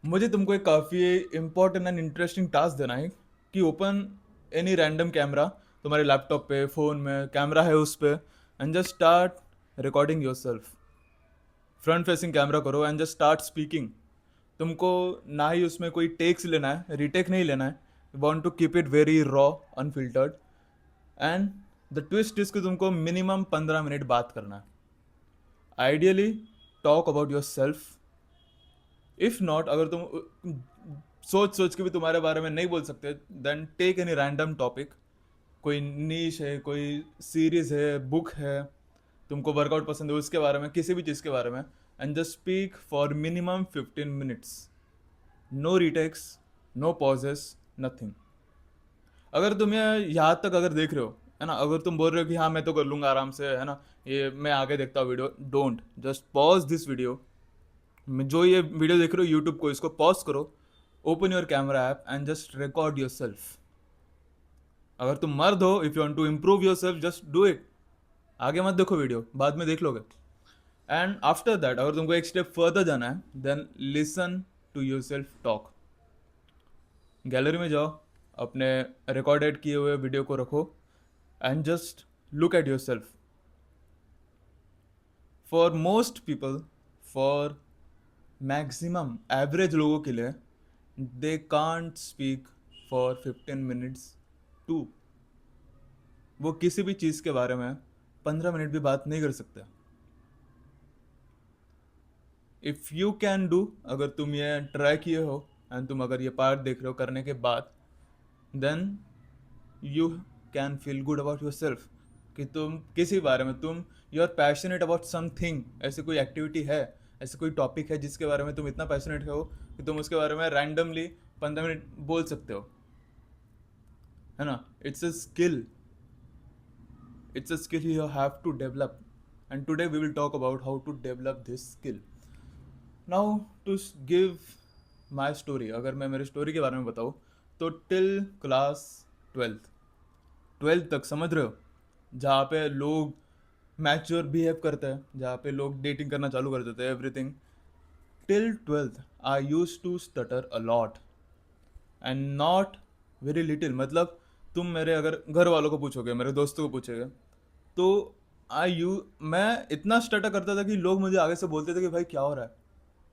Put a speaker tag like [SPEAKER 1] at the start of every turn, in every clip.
[SPEAKER 1] मुझे तुमको एक काफ़ी इम्पोर्टेंट एंड इंटरेस्टिंग टास्क देना है कि ओपन एनी रैंडम कैमरा तुम्हारे लैपटॉप पे फ़ोन में कैमरा है उस पे and just start recording your self. Front facing camera करो एंड जस्ट स्टार्ट स्पीकिंग। तुमको ना ही उसमें कोई टेक्स लेना है, रीटेक नहीं लेना है। Want to keep it very raw, unfiltered. And the twist is कि तुमको मिनिमम 15 मिनट बात करना है। Ideally talk about yourself. If not, अगर तुम सोच सोच के भी तुम्हारे बारे में नहीं बोल सकते, then take any random topic. कोई नीश है, कोई सीरीज है, बुक है, तुमको वर्कआउट पसंद है उसके बारे में, किसी भी चीज़ के बारे में, and just speak for minimum 15 minutes. No retakes, no pauses, nothing. अगर तुम ये यहाँ तक अगर देख रहे हो, है ना, अगर तुम बोल रहे हो कि हाँ मैं तो कर लूँगा आराम से, है ना, ये मैं आगे देखता हूँ video, don't, just pause this video. जो ये वीडियो देख रहे हो यूट्यूब को, इसको पॉज करो, open your camera app and just record yourself. अगर तुम मर्द हो, if you want to improve yourself, just do it. आगे मत देखो वीडियो, बाद में देख लोगे। एंड आफ्टर दैट, अगर तुमको एक स्टेप फर्दर जाना है, then listen to yourself talk. Gallery में जाओ, अपने रिकॉर्डेड किए हुए वीडियो को रखो and just look at yourself. For most people, for maximum average लोगों के लिए, they can't speak for 15 minutes too. वो किसी भी चीज़ के बारे में 15 मिनट भी बात नहीं कर सकते। इफ़ यू कैन डू, अगर तुम ये ट्राई किए हो एंड तुम अगर ये पार्ट देख रहे हो करने के बाद, then you can feel good about yourself. कि तुम किसी बारे में, तुम you are passionate about something. ऐसी कोई एक्टिविटी है, ऐसे कोई टॉपिक है जिसके बारे में तुम इतना पैशनेट हो कि तुम उसके बारे में रैंडमली 15 मिनट बोल सकते हो, है ना। It's a skill, it's a skill you have to develop, and today we will talk about how to develop this skill. Now to give my story, अगर मैं मेरे स्टोरी के बारे में बताऊँ, तो टिल क्लास ट्वेल्थ, ट्वेल्थ तक समझ रहे हो, जहाँ पे लोग मैच्योर बिहेव करते हैं, जहाँ पे लोग डेटिंग करना चालू कर देते हैं, everything. Till twelfth I use to stutter a lot and not very little. मतलब तुम मेरे अगर घर वालों को पूछोगे, मेरे दोस्तों को पूछोगे, तो आई यू मैं इतना स्टटर करता था कि लोग मुझे आगे से बोलते थे कि भाई क्या हो रहा है।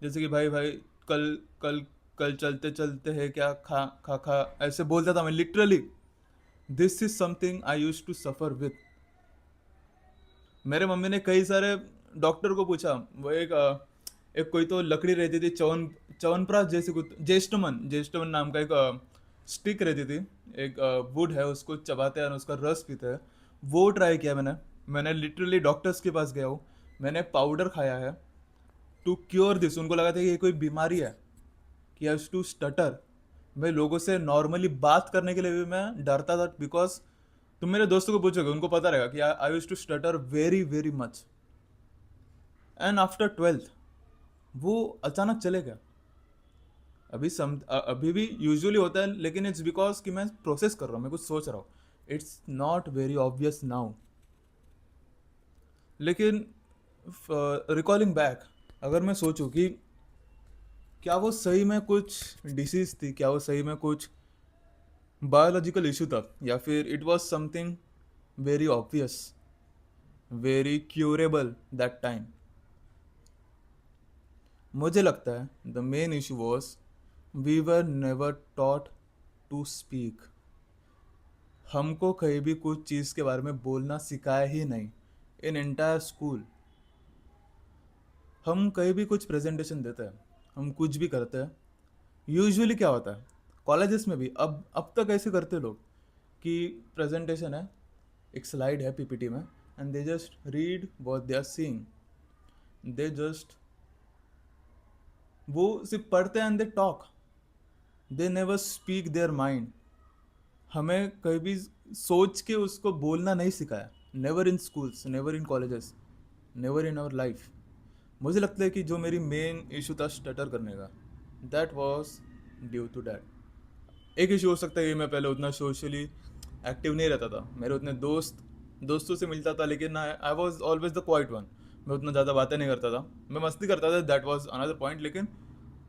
[SPEAKER 1] जैसे कि भाई भाई, कल कल कल चलते चलते है क्या, खा खा खा, ऐसे बोलता था मैं literally. This is something I use to suffer with. मेरे मम्मी ने कई सारे डॉक्टर को पूछा। वो एक कोई तो लकड़ी रहती थी, च्यवनप्राश जैसी कुछ, ज्येष्ठमन, ज्येष्ठमन नाम का एक स्टिक रहती थी, एक वुड है, उसको चबाते हैं और उसका रस पीते हैं। वो ट्राई किया मैंने लिटरली डॉक्टर्स के पास गया हूँ। मैंने पाउडर खाया है टू क्योर दिस। उनको लगा था कि ये कोई बीमारी है, कि आई टू स्टटर। मैं लोगों से नॉर्मली बात करने के लिए भी मैं डरता था, बिकॉज तुम मेरे दोस्तों को पूछोगे, उनको पता रहेगा कि I use to stutter very very much. And after twelfth वो अचानक चले गया। अभी भी यूजुअली होता है, लेकिन इट्स बिकॉज कि मैं प्रोसेस कर रहा हूँ, मैं कुछ सोच रहा हूँ। It's not very obvious now. लेकिन रिकॉलिंग बैक, अगर मैं सोचूं कि क्या वो सही में कुछ डिसीज थी, क्या वो सही में कुछ बायोलॉजिकल इशू था, या फिर it was something very obvious, very curable that time. मुझे लगता है the main issue was we were never taught to speak. हमको कहीं भी कुछ चीज़ के बारे में बोलना सिखाया ही नहीं इन एंटायर स्कूल। हम कहीं भी कुछ प्रेजेंटेशन देते हैं, हम कुछ भी करते हैं, यूजुअली क्या होता है, कॉलेजेस में भी अब तक ऐसे करते लोग कि प्रेजेंटेशन है, एक स्लाइड है पीपीटी में, and they just read what they are seeing. They just, वो सिर्फ पढ़ते हैं and they talk. They never speak their mind. हमें कभी भी सोच के उसको बोलना नहीं सिखाया। Never in schools, never in colleges, never in our life. मुझे लगता है कि जो मेरी मेन इशू था स्टटर करने का, that was due to that. एक इशू हो सकता है कि मैं पहले उतना सोशली एक्टिव नहीं रहता था, मेरे उतने दोस्तों से मिलता था, लेकिन I was always the quiet one. मैं उतना ज़्यादा बातें नहीं करता था, मैं मस्ती करता था, दैट वॉज अनदर पॉइंट। लेकिन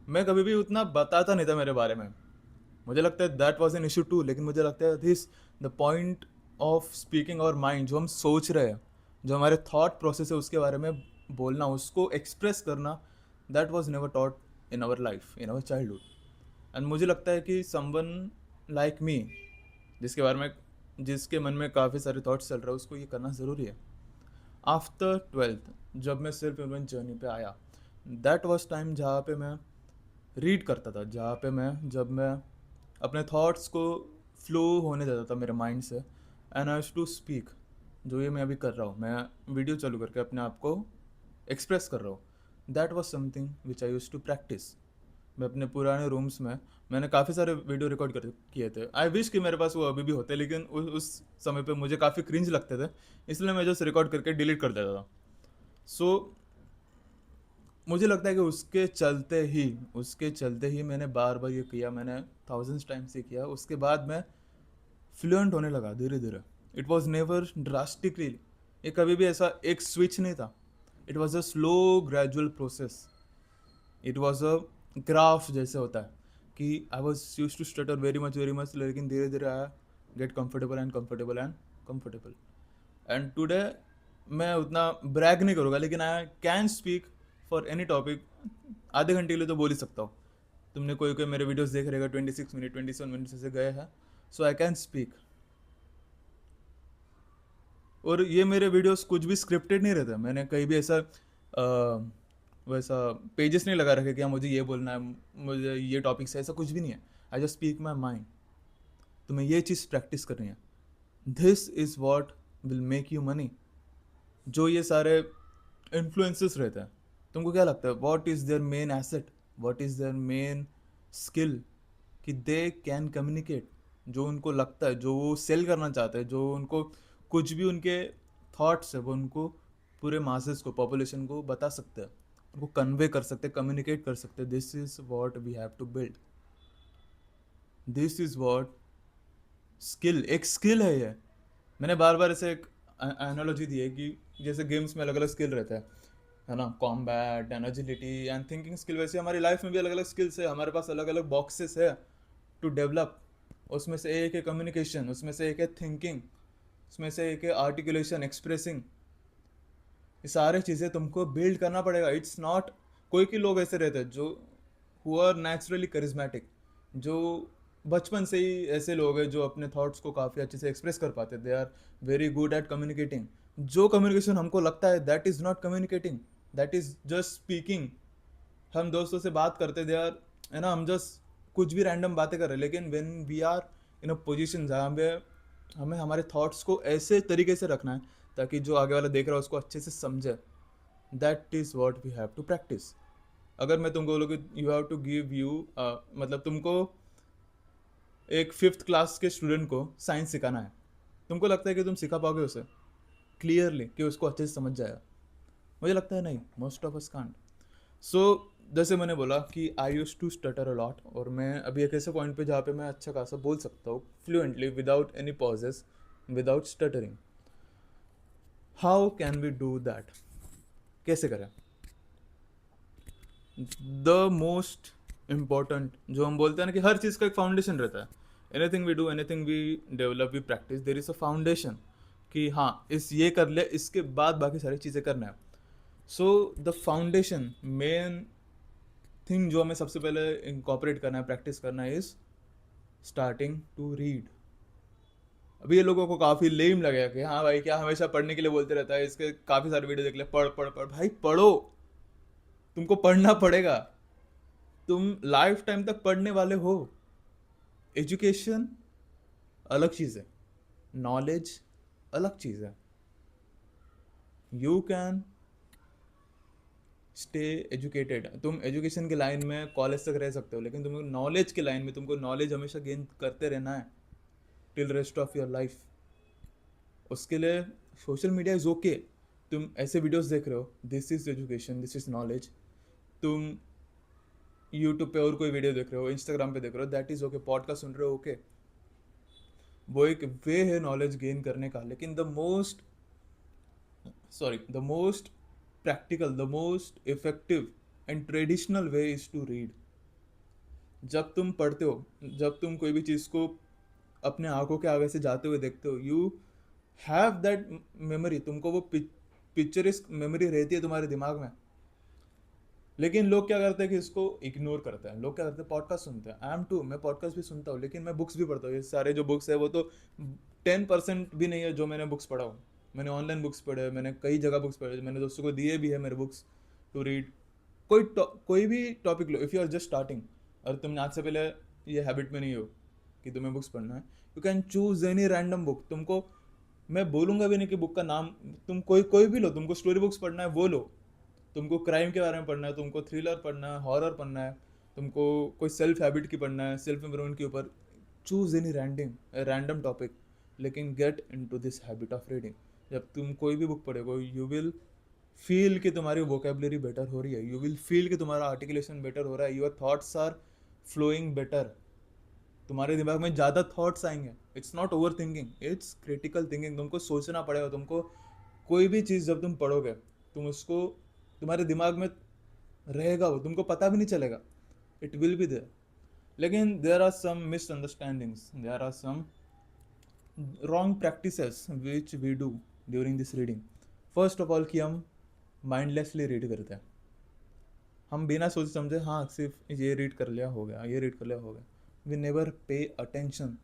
[SPEAKER 1] मैं कभी भी उतना बताता नहीं था मेरे बारे में। मुझे लगता है that was an issue too, लेकिन मुझे लगता है this the point of speaking और माइंड, जो हम सोच रहे हैं, जो हमारे थॉट प्रोसेस है उसके बारे में बोलना, उसको एक्सप्रेस करना, that was never taught in our life, in our childhood. And मुझे लगता है कि समवन लाइक मी, जिसके बारे में, जिसके मन में काफ़ी सारे थॉट्स चल रहे हैं, उसको ये करना ज़रूरी है। आफ्टर ट्वेल्थ, जब मैं सेल्फ इम्प्रूवमेंट जर्नी पे आया, दैट वॉज टाइम जहाँ पे मैं रीड करता था, जहाँ पे मैं, जब मैं अपने थॉट्स को फ्लो होने देता था मेरे माइंड से, एंड आई टू स्पीक। जो ये मैं अभी कर रहा हूँ, मैं वीडियो चालू करके अपने आप को एक्सप्रेस कर रहा हूँ, that was something which I use to practise. मैं अपने पुराने रूम्स में, मैंने काफ़ी सारे वीडियो रिकॉर्ड कर किए थे। आई विश कि मेरे पास वो अभी भी होते, लेकिन उस समय पे मुझे काफ़ी क्रिंज लगते थे, इसलिए मैं जस्ट रिकॉर्ड करके डिलीट कर देता था। सो मुझे लगता है कि उसके चलते ही मैंने बार बार ये किया, मैंने थाउजेंड्स टाइम्स ये किया, उसके बाद मैं फ्लुएंट होने लगा धीरे धीरे। इट वॉज नेवर ड्रास्टिकली, ये कभी भी ऐसा एक स्विच नहीं था। It was a slow gradual process. It was a graph जैसे होता है कि I was use to stutter very much, लेकिन धीरे धीरे I get comfortable and comfortable and comfortable. And today मैं उतना ब्रैग नहीं करूँगा, लेकिन I can speak for any topic. आधे घंटे के लिए तो बोल ही सकता हूँ। तुमने कोई कोई मेरे वीडियोस देख रहेगा 26 मिनट 27 मिनट से गए हैं, सो आई कैन स्पीक। और ये मेरे वीडियोस कुछ भी स्क्रिप्टेड नहीं रहता, मैंने कहीं भी ऐसा वैसा पेजेस नहीं लगा रखे कि हाँ मुझे ये बोलना है, मुझे ये टॉपिक से, ऐसा कुछ भी नहीं है। I just speak my mind. तुम्हें ये चीज़ प्रैक्टिस करनी है। This is what will make you money. जो ये सारे इन्फ्लुएंसेस रहते हैं, तुमको क्या लगता है what is their main asset, what is their main skill? कि दे कैन कम्युनिकेट। जो उनको लगता है, जो वो सेल करना चाहते हैं, जो उनको कुछ भी उनके थॉट्स है, वो उनको पूरे मासेस को, पॉपुलेशन को बता सकते हैं, उनको कन्वे कर सकते हैं, कम्युनिकेट कर सकते हैं। This is what we have to build. This is what skill, एक स्किल है ये। मैंने बार बार ऐसे एक एनालॉजी दी है कि जैसे गेम्स में अलग अलग स्किल रहता है ना, combat and agility and thinking skill, वैसे हमारी लाइफ में भी अलग अलग स्किल्स है, हमारे पास अलग अलग बॉक्सेस है टू डेवलप। उसमें से एक है कम्युनिकेशन, उसमें से एक है थिंकिंग, उसमें से एक है आर्टिकुलेशन, एक्सप्रेसिंग। ये सारे चीज़ें तुमको बिल्ड करना पड़ेगा। इट्स नॉट, कोई के लोग ऐसे रहते हैं जो हु आर नेचुरली करिज्मेटिक, जो बचपन से ही ऐसे लोग हैं जो अपने थॉट्स को काफ़ी अच्छे से एक्सप्रेस कर पाते, they are very good at communicating. जो कम्युनिकेशन हमको लगता है that is not communicating, that is just speaking. हम दोस्तों से बात करते दे यार, है ना, हम जस्ट कुछ भी रैंडम बातें कर रहे हैं, लेकिन when we are in a position जहाँ पे हमें हमारे थॉट्स को ऐसे तरीके से रखना है ताकि जो आगे वाला देख रहा है उसको अच्छे से समझे, that is what we have to practise. अगर मैं तुमको बोलूँ कि you have to give you, मतलब तुमको एक फिफ्थ क्लास के स्टूडेंट को साइंस सिखाना है, तुमको लगता है कि तुम सिखा पाओगे उसे क्लियरली, कि उसको अच्छे से समझ जाएगा? मुझे लगता है नहीं, मोस्ट ऑफ अस कांट। सो जैसे मैंने बोला कि I use to stutter allot, और मैं अभी एक ऐसे पॉइंट पे जहाँ पे मैं अच्छा खासा बोल सकता हूँ fluently without any pauses, without stuttering. How can we do that? कैसे करें? द मोस्ट इम्पॉर्टेंट, जो हम बोलते हैं ना कि हर चीज़ का एक फाउंडेशन रहता है, anything we do, anything we develop, we practise, there is a foundation कि हाँ इस ये कर ले, इसके बाद बाकी सारी चीज़ें करना है। So the foundation, main thing जो हमें सबसे पहले इंकॉपरेट करना है, प्रैक्टिस करना है, इज स्टार्टिंग टू रीड। अभी ये लोगों को काफ़ी लेम लगेगा कि हाँ भाई क्या हमेशा पढ़ने के लिए बोलते रहता है, इसके काफ़ी सारे वीडियो देख ले, पढ़ पढ़ पढ़। भाई पढ़ो, तुमको पढ़ना पड़ेगा, तुम लाइफ टाइम तक पढ़ने वाले हो। एजुकेशन अलग चीज़ है, नॉलेज अलग चीज़ है। यू कैन स्टे एजुकेटेड, तुम एजुकेशन की लाइन में कॉलेज तक रह सकते हो, लेकिन तुमको नॉलेज की लाइन में तुमको नॉलेज हमेशा गेन करते रहना है till rest of your life. उसके लिए सोशल मीडिया इज़ ओके। तुम ऐसे वीडियोस देख रहे हो, this is education, this is knowledge. तुम यूट्यूब पे और कोई वीडियो देख रहे हो, इंस्टाग्राम पे देख रहे हो, दैट इज़ ओके। पॉडकास्ट सुन रहे हो, ओके, वो एक वे है नॉलेज गेन करने का। लेकिन the most practical, the most effective and traditional way is to read. जब तुम पढ़ते हो, जब तुम कोई भी चीज़ को अपने आंखों के आगे से जाते हुए देखते हो, यू हैव दैट मेमोरी, तुमको वो पिक्चरिस्क मेमोरी रहती है तुम्हारे दिमाग में। लेकिन लोग क्या करते हैं कि इसको इग्नोर करते हैं। लोग क्या करते हैं, पॉडकास्ट सुनते हैं। आई एम टू, मैं पॉडकास्ट भी सुनता हूँ, लेकिन मैं बुक्स भी पढ़ता हूँ। ये सारे जो बुक्स है वो तो 10% भी नहीं है जो मैंने बुक्स पढ़ा हूँ। मैंने ऑनलाइन बुक्स पढ़े, मैंने कई जगह बुक्स पढ़े, मैंने दोस्तों को दिए भी है मेरे बुक्स टू रीड। कोई भी टॉपिक लो, if you are just starting, और तुमने आज से पहले ये हैबिट में नहीं हो कि तुम्हें बुक्स पढ़ना है, you can choose any random book. तुमको मैं बोलूंगा भी नहीं कि बुक का नाम, तुम कोई कोई भी लो। तुमको स्टोरी बुक्स पढ़ना है वो लो, तुमको क्राइम के बारे में पढ़ना है, तुमको थ्रिलर पढ़ना है, हॉरर पढ़ना है, तुमको कोई सेल्फ हैबिट की पढ़ना है, सेल्फ इम्प्रूवमेंट के ऊपर, चूज एनी रैंडम टॉपिक, लेकिन get into this habit of reading. जब तुम कोई भी बुक पढ़ोगे, यू विल फील कि तुम्हारी वोकेबलरी बेटर हो रही है, यू विल फील कि तुम्हारा आर्टिकुलेशन बेटर हो रहा है, your thoughts are flowing better, तुम्हारे दिमाग में ज़्यादा थॉट्स आएंगे। It's not over thinking, it's critical thinking. तुमको सोचना पड़ेगा। तुमको कोई भी चीज़ जब तुम पढ़ोगे, तुम उसको, तुम्हारे दिमाग में रहेगा, वो तुमको पता भी नहीं चलेगा, इट विल बी देयर। लेकिन there are some misunderstandings, there are some wrong practices which we do during this reading. First of all कि हम माइंडलेसली रीड करते हैं। हम बिना सोचे समझे, हाँ सिर्फ ये रीड कर लिया हो गया, ये रीड कर लिया हो गया। We never pay attention.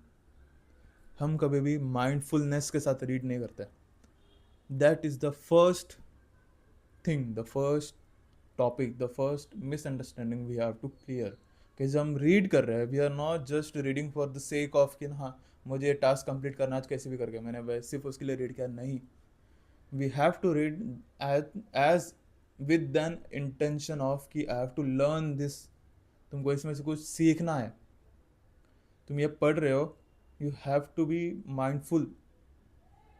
[SPEAKER 1] हम कभी भी माइंडफुलनेस के साथ रीड नहीं करते। That is the first thing, the first topic, the first misunderstanding we have to clear. कि जब हम रीड कर रहे हैं, we are not just reading for the sake of कि हाँ मुझे ये टास्क कंप्लीट करना आज कैसे भी करके मैंने वैसे सिर्फ उसके लिए रीड किया, नहीं। We have to read as with an intention of कि I have to learn this. तुमको इसमें से कुछ सीखना है, तुम ये पढ़ रहे हो, you have to be mindful.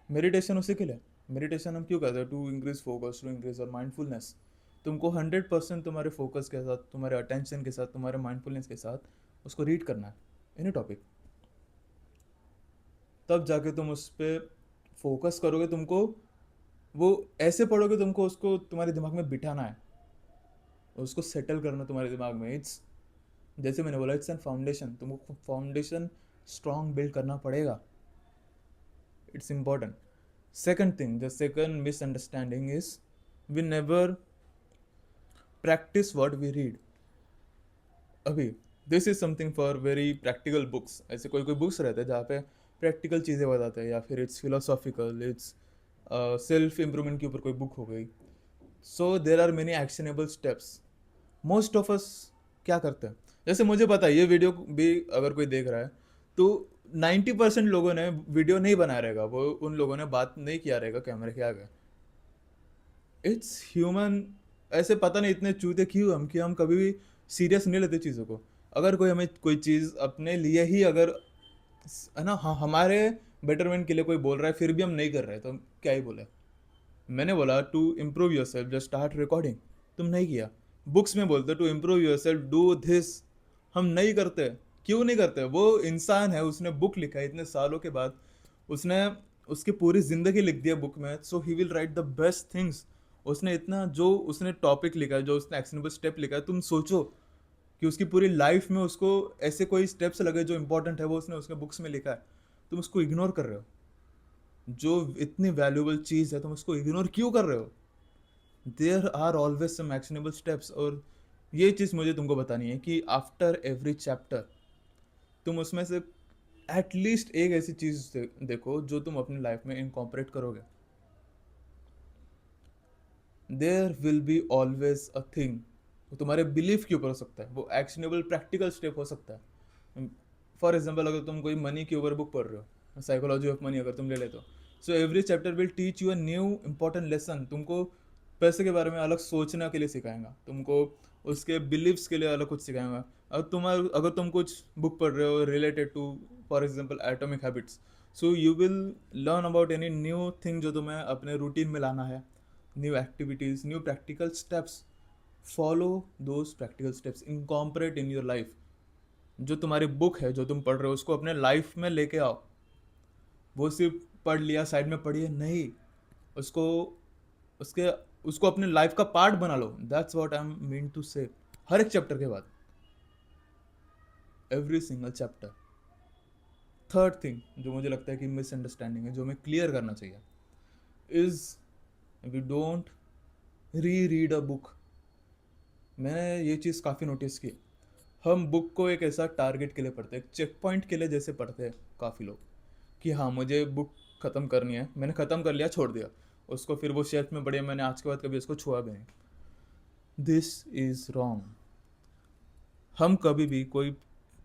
[SPEAKER 1] Meditation उसी के लिए, मेडिटेशन हम क्यों करते हैं, to increase focus, to increase और माइंडफुलनेस। तुमको 100% तुम्हारे फोकस के साथ, तुम्हारे अटेंशन के साथ, तुम्हारे माइंडफुलनेस के साथ उसको रीड करना है, एनी टॉपिक। तब जाके तुम उस पर फोकस करोगे। तुमको वो ऐसे पढ़ोगे, तुमको उसको तुम्हारे दिमाग में बिठाना है, उसको सेटल करना तुम्हारे दिमाग में। इट्स, जैसे मैंने बोला, इट्स एन फाउंडेशन। तुमको फाउंडेशन स्ट्रॉन्ग बिल्ड करना पड़ेगा। It's important. Second thing, the second misunderstanding is we never practice what we read. अभी this is something for very practical books. ऐसे कोई कोई बुक्स रहते हैं जहाँ पे प्रैक्टिकल चीज़ें बताते हैं, या फिर it's philosophical, it's self improvement के ऊपर कोई बुक हो गई। So there are many actionable steps. Most of us क्या करते हैं, जैसे मुझे पता है ये वीडियो भी अगर कोई देख रहा है तो 90% लोगों ने वीडियो नहीं बनाया रहेगा, वो उन लोगों ने बात नहीं किया रहेगा कैमरे के आगे। It's human. ऐसे पता नहीं इतने चूते क्यों हम, कि हम कभी भी सीरियस नहीं लेते चीज़ों को। अगर कोई हमें कोई चीज़ अपने लिए ही अगर, है ना, हाँ हमारे बेटरमेंट के लिए कोई बोल रहा है फिर भी हम नहीं कर रहे, तो हम क्या ही बोले। मैंने बोला to improve yourself just start recording, तुम नहीं किया। बुक्स में बोलते to improve yourself do this, हम नहीं करते। क्यों नहीं करते? वो इंसान है, उसने बुक लिखा है इतने सालों के बाद, उसने उसकी पूरी जिंदगी लिख दी है बुक में, so he will write the best things. उसने इतना जो उसने टॉपिक लिखा है, जो उसने एक्शनेबल स्टेप लिखा है, तुम सोचो कि उसकी पूरी लाइफ में उसको ऐसे कोई स्टेप्स लगे जो इंपॉर्टेंट है, वो उसने उसके बुक्स में लिखा है। तुम उसको इग्नोर कर रहे हो। जो इतनी वैल्यूबल चीज़ है तुम उसको इग्नोर क्यों कर रहे हो? There are always some actionable steps. और ये चीज़ मुझे तुमको बतानी है कि आफ्टर एवरी चैप्टर तुम उसमें से एटलीस्ट एक ऐसी चीज़ देखो जो तुम अपनी लाइफ में इनकॉर्पोरेट करोगे। There will be always a thing. वो तुम्हारे बिलीफ के ऊपर हो सकता है, वो एक्शनेबल प्रैक्टिकल स्टेप हो सकता है। फॉर एग्जाम्पल, अगर तुम कोई मनी के ऊपर बुक पढ़ रहे हो, साइकोलॉजी ऑफ मनी अगर तुम ले लेते हो, so every chapter will teach you a new important lesson. तुमको पैसे के बारे में अलग सोचने के लिए सिखाएगा, तुमको उसके बिलीव्स के लिए अलग कुछ सिखाएगा। अगर तुम कुछ बुक पढ़ रहे हो related to, for example, atomic habits, so you will learn about any new thing जो तुम्हें अपने रूटीन में लाना है, new activities, new practical steps. Follow those practical steps, incorporate in your life. जो तुम्हारी बुक है जो तुम पढ़ रहे हो, उसको अपने लाइफ में लेके आओ। वो सिर्फ पढ़ लिया, साइड में पढ़िए नहीं, उसको उसके उसको अपने लाइफ का पार्ट बना लो। That's what I am mean to say. हर एक चैप्टर के बाद every single chapter. Third thing जो मुझे लगता है कि मिसअंडरस्टैंडिंग है, जो हमें क्लियर करना चाहिए, is we don't reread a book. मैंने ये चीज़ काफ़ी नोटिस की. हम बुक को एक ऐसा टारगेट के लिए पढ़ते हैं, एक चेक पॉइंट के लिए जैसे पढ़ते हैं काफ़ी लोग, कि हाँ मुझे बुक ख़त्म करनी है, मैंने ख़त्म कर लिया, छोड़ दिया उसको, फिर वो शेल्फ में पड़ी है, मैंने आज के बाद कभी उसको छुआ भी नहीं. This is wrong. हम कभी भी कोई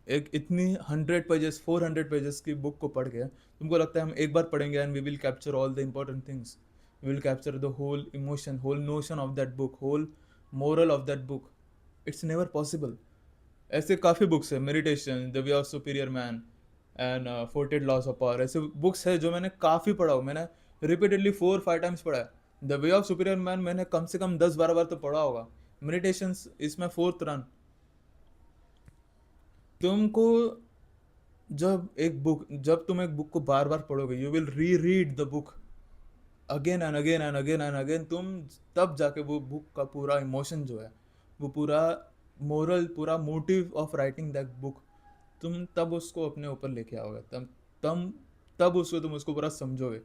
[SPEAKER 1] एक इतनी 100 पेजेस 400 पेजेस की बुक को पढ़ के तुमको लगता है हम एक बार पढ़ेंगे and we will capture all the important things, we will capture the whole emotion, whole notion of that book, whole moral of that book. It's never possible. ऐसे काफ़ी बुक्स है, meditation, the way of superior man and 48 laws of power, ऐसे books है जो मैंने काफ़ी पढ़ा हूँ. मैंने रिपीटेडली 4 5 टाइम्स पढ़ा है. The way of superior man मैंने कम से कम 10 12 बार तो पढ़ा होगा. मेडिटेशन इसमें फोर्थ रन. तुमको जब तुम एक बुक को बार बार पढ़ोगे, यू विल री read the book again and again and again and again. तुम तब जाके वो बुक का पूरा इमोशन जो है, वो पूरा मोरल, पूरा motive of writing that book, तुम तब उसको अपने ऊपर लेके आओगे. तब तब उसको तुम उसको पूरा समझोगे.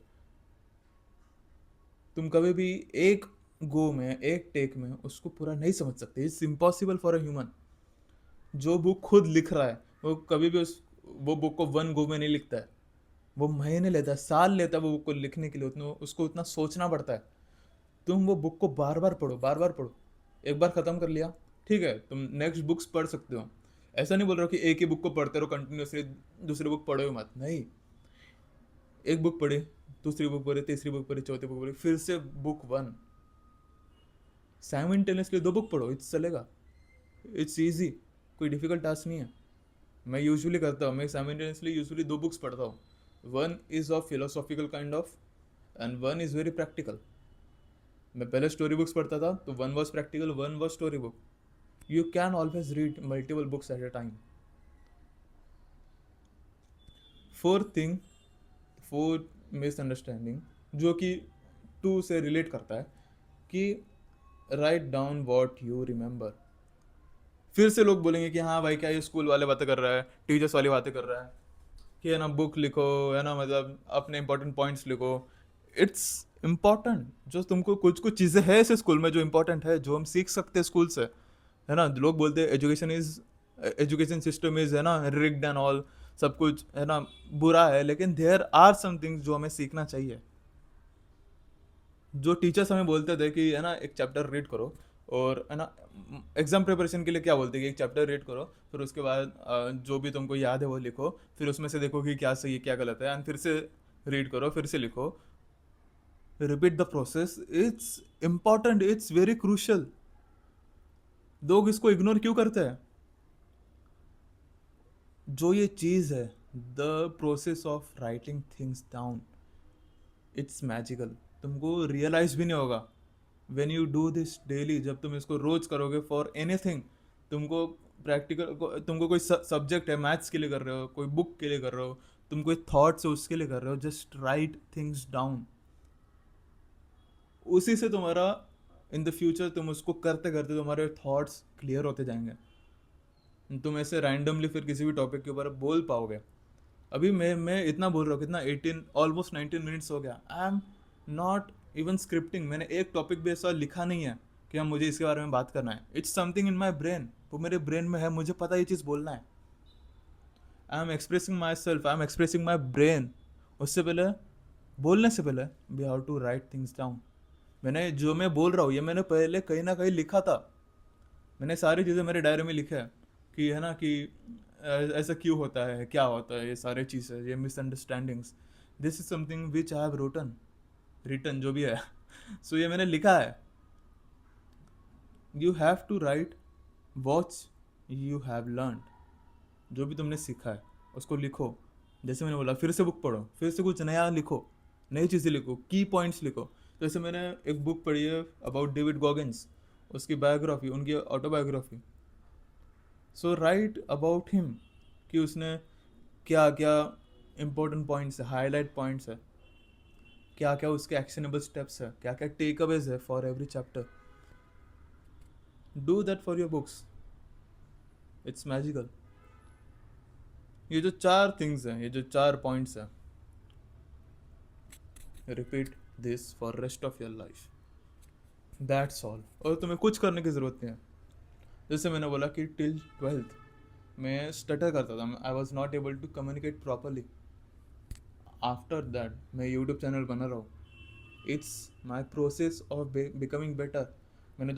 [SPEAKER 1] तुम कभी भी एक गो में, एक टेक में उसको पूरा नहीं समझ सकते. It's impossible for a human. जो बुक खुद लिख रहा है वो कभी भी उस वो बुक को वन गो में नहीं लिखता है. वो महीने लेता है, साल लेता है वो बुक को लिखने के लिए, उतना उसको उतना सोचना पड़ता है. तुम वो बुक को बार बार पढ़ो, बार बार पढ़ो. एक बार ख़त्म कर लिया, ठीक है, तुम नेक्स्ट बुक्स पढ़ सकते हो. ऐसा नहीं बोल रहा कि एक ही बुक को पढ़ते रहो कंटिन्यूसली, दूसरी बुक पढ़ो ही मत. नहीं, एक बुक पढ़ी, दूसरी बुक पढ़ी, तीसरी बुक पढ़ी, चौथी बुक पढ़ी, फिर से बुक वन. साइमल्टेनियसली 2 बुक पढ़ो, इट्स चलेगा. इट्स ईजी, कोई डिफिकल्ट टास्क नहीं है. मैं यूजुअली करता हूँ, मैं साइमल्टेनियसली यूजुअली 2 बुक्स पढ़ता हूँ. One is of philosophical kind of and one is very practical. मैं पहले स्टोरी बुक्स पढ़ता था तो one was practical, one was story book. You can always read multiple books at a time. Fourth thing, fourth misunderstanding जो कि to से relate करता है, कि write down what you remember. फिर से लोग बोलेंगे कि हाँ भाई क्या ये स्कूल वाले बातें कर रहा है, टीचर्स वाली बातें कर रहा है, कि है ना बुक लिखो, है ना, मतलब अपने इंपॉर्टेंट पॉइंट्स लिखो. It's important. जो तुमको कुछ कुछ चीज़ें हैं ऐसे स्कूल में जो इम्पोर्टेंट है, जो हम सीख सकते हैं स्कूल से, है ना. लोग बोलते हैं एजुकेशन सिस्टम इज, है ना, रिग्ड एंड ऑल, सब कुछ है ना बुरा है, लेकिन देयर आर सम थिंग्स जो हमें सीखना चाहिए. जो टीचर्स हमें बोलते थे कि है ना एक चैप्टर रीड करो, और है ना एग्जाम प्रिपरेशन के लिए क्या बोलते हैं कि एक चैप्टर रीड करो, फिर उसके बाद जो भी तुमको याद है वो लिखो, फिर उसमें से देखो कि क्या सही है क्या गलत है, एंड फिर से रीड करो, फिर से लिखो, repeat the process. It's important, it's very crucial. लोग इसको इग्नोर क्यों करते हैं? जो ये चीज़ है, the process of writing things down, it's magical. तुमको रियलाइज भी नहीं होगा when you do this daily. जब तुम इसको रोज करोगे फॉर एनीथिंग, तुमको तुमको कोई सब्जेक्ट है, मैथ्स के लिए कर रहे हो, कोई बुक के लिए कर रहे हो, तुम कोई थॉट्स है उसके लिए कर रहे हो, जस्ट राइट थिंग्स डाउन. उसी से तुम्हारा इन द फ्यूचर, तुम उसको करते करते तुम्हारे थॉट्स क्लियर होते जाएंगे. तुम ऐसे रैंडमली फिर किसी भी टॉपिक के ऊपर बोल पाओगे. अभी मैं इतना बोल रहा हूँ, कितना 18 ऑलमोस्ट 19 मिनट्स हो गया. I am not even scripting. मैंने एक टॉपिक भी ऐसा लिखा नहीं है कि हम मुझे इसके बारे में बात करना है. It's something in my brain, वो मेरे ब्रेन में है, मुझे पता ये चीज़ बोलना है. I am expressing myself, I am expressing my brain. उससे पहले, बोलने से पहले, we have to write things down. मैंने जो मैं बोल रहा हूँ ये मैंने पहले कहीं ना कहीं लिखा था. मैंने सारी चीज़ें मेरे डायरी में लिखा है, कि है ना कि ऐसा क्यों होता है, क्या होता है, ये सारे चीज़ें, ये misunderstandings. This is something which I have written जो भी है. सो ये मैंने लिखा है. You have to write watch you have learn. जो भी तुमने सीखा है उसको लिखो. जैसे मैंने बोला, फिर से बुक पढ़ो, फिर से कुछ नया लिखो, नई चीज़ें लिखो, की पॉइंट्स लिखो. जैसे मैंने एक बुक पढ़ी है अबाउट डेविड गॉगिन्स, उसकी बायोग्राफी, उनकी autobiography. So right about him, कि उसने क्या क्या इंपॉर्टेंट पॉइंट्स है, हाईलाइट पॉइंट्स है, क्या क्या उसके एक्शनेबल स्टेप्स है, क्या क्या टेक अवेज है for every chapter. Do that for your books. It's magical. ये जो 4 थिंग्स हैं, ये जो 4 पॉइंट्स हैं, repeat this for rest of your life, that's all. और तुम्हें कुछ करने की ज़रूरत नहीं है। जैसे मैंने बोला कि टिल 12th मैं स्टटर करता था, I was not able to communicate properly. After that मैं यूट्यूब चैनल बना रहा हूँ। It's my process of becoming better. मैंने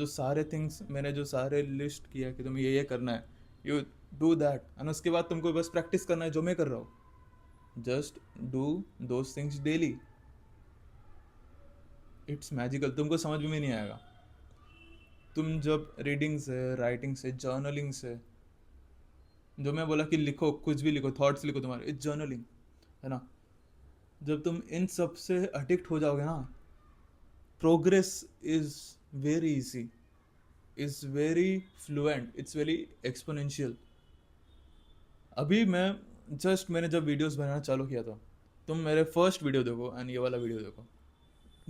[SPEAKER 1] जो सारे लिस्ट किया कि तुम्हें ये करना है, यू डू दैट, एंड उसके बाद तुमको बस प्रैक्टिस करना है जो मैं कर रहा हूँ। Just do those things daily. It's magical, तुमको समझ में नहीं आएगा। तुम जब रीडिंग से, राइटिंग से, जर्नलिंग से, जो मैं बोला कि लिखो, कुछ भी लिखो, थॉट्स लिखो तुम्हारे, इट्स जर्नलिंग, है ना। जब तुम इन सब से अडिक्ट हो जाओगे ना, progress is very easy, is very fluent, it's very exponential. अभी मैंने जब वीडियोस बनाना चालू किया था, तुम मेरे फर्स्ट वीडियो देखो एंड ये वाला वीडियो देखो,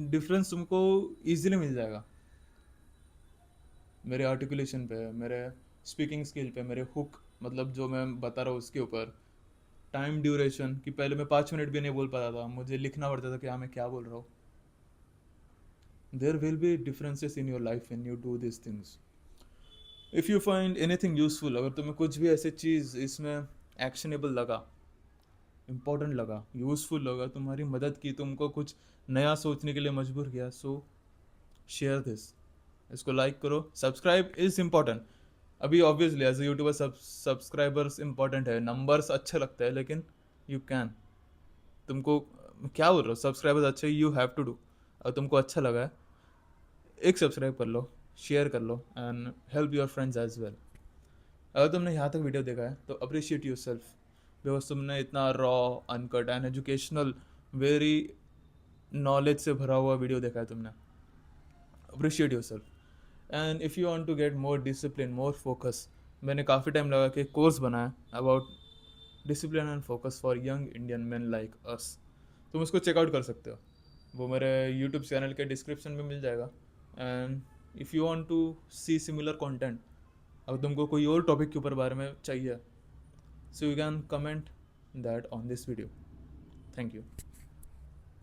[SPEAKER 1] डिफरेंस तुमको इजीली मिल जाएगा। मेरे आर्टिकुलेशन पे, मेरे स्पीकिंग स्किल पे, मेरे हुक, मतलब जो मैं बता रहा हूँ उसके ऊपर, टाइम ड्यूरेशन, कि पहले मैं 5 मिनट भी नहीं बोल पाता था, मुझे लिखना पड़ता था कि हाँ मैं क्या बोल रहा हूँ। There will be differences in your life when you do this things. If you find anything useful, अगर तुम्हें कुछ भी ऐसी चीज़ इसमें एक्शनेबल लगा, इम्पोर्टेंट लगा, यूजफुल लगा, तुम्हारी मदद की, तुमको कुछ नया सोचने के लिए मजबूर किया, सो शेयर दिस। इसको लाइक करो, सब्सक्राइब इज़ इम्पॉर्टेंट। अभी obviously as a YouTuber subscribers important है, नंबर्स अच्छे लगते हैं, लेकिन यू कैन, तुमको क्या बोल रहा हूँ, सब्सक्राइबर्स अच्छे, यू हैव टू डू। और तुमको अच्छा लगा है, एक सब्सक्राइब कर लो, शेयर कर लो, and help your friends as well. अगर तुमने यहाँ तक वीडियो देखा है तो अप्रिशिएट योर सेल्फ, बिकॉज तुमने इतना raw, uncut and educational, very knowledge से भरा हुआ वीडियो देखा है तुमने। Appreciate your self. And if you want to get more discipline, more focus, मैंने काफ़ी टाइम लगा कि कोर्स बनाया about discipline and focus for young Indian man like us. तुम उसको चेकआउट कर सकते हो, वो मेरे यूट्यूब चैनल के डिस्क्रिप्शन में मिल जाएगा। And if you want to see similar content, अगर तुमको कोई और टॉपिक के ऊपर बारे में चाहिए, so you can comment that on this video. Thank you.